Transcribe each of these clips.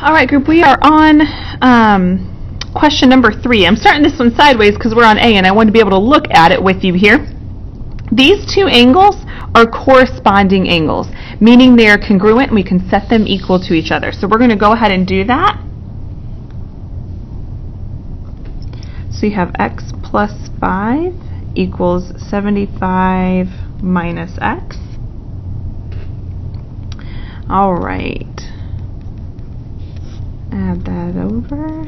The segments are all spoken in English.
All right, group, we are on question number 3. I'm starting this one sideways because we're on A and I want to be able to look at it with you here. These two angles are corresponding angles, meaning they are congruent and we can set them equal to each other. So we're going to go ahead and do that. So you have x plus 5 equals 75 minus x. All right. Add that over.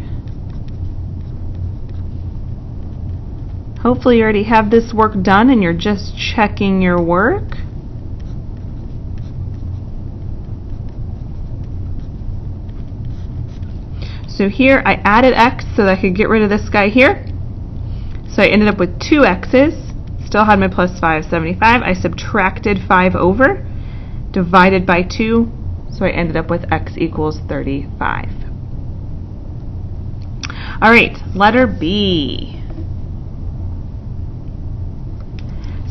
Hopefully you already have this work done and you're just checking your work. So here I added x so that I could get rid of this guy here. So I ended up with 2 x's. Still had my plus 5, 75. I subtracted 5 over, divided by 2. So I ended up with x equals 35. All right, letter B.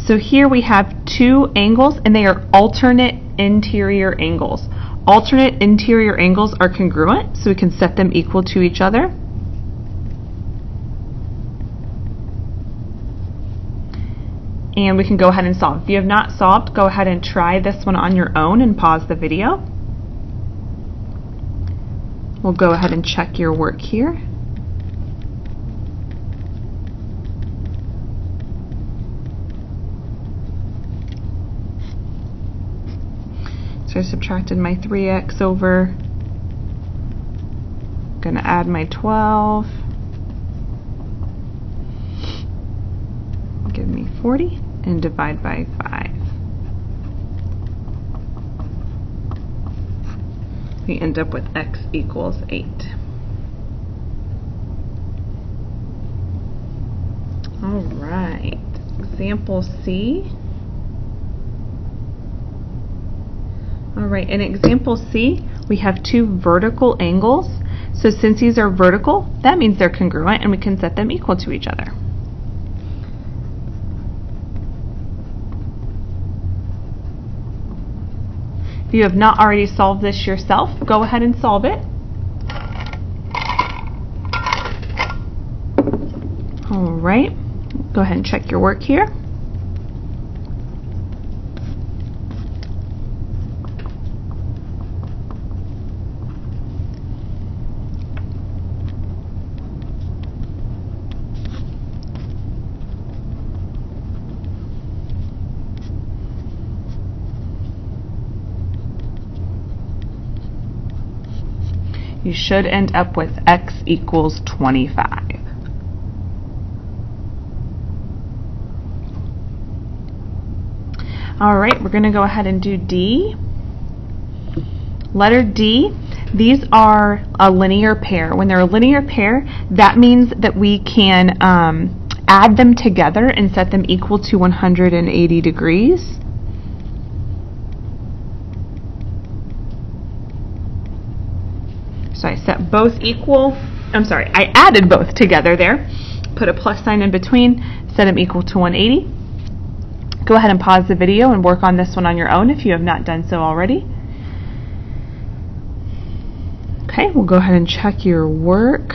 So here we have 2 angles and they are alternate interior angles. Alternate interior angles are congruent, so we can set them equal to each other. And we can go ahead and solve. If you have not solved, go ahead and try this one on your own and pause the video. We'll go ahead and check your work here. So I subtracted my 3x over. Going to add my 12. Give me 40 and divide by 5. We end up with x equals 8. All right, example C. All right, in example C, we have 2 vertical angles. So since these are vertical, that means they're congruent and we can set them equal to each other. If you have not already solved this yourself, go ahead and solve it. All right, go ahead and check your work here. You should end up with x equals 25. All right, we're going to go ahead and do D. Letter D, these are a linear pair. When they're a linear pair, that means that we can add them together and set them equal to 180 degrees. So I set both equal, I added both together there, put a plus sign in between, set them equal to 180. Go ahead and pause the video and work on this one on your own if you have not done so already. Okay, we'll go ahead and check your work.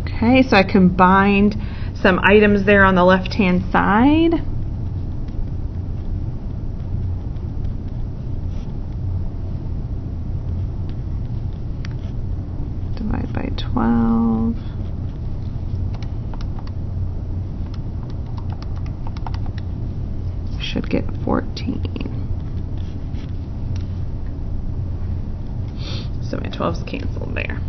Okay, so I combined some items there on the left-hand side. Divide by 12. Should get 14. So my 12's canceled there.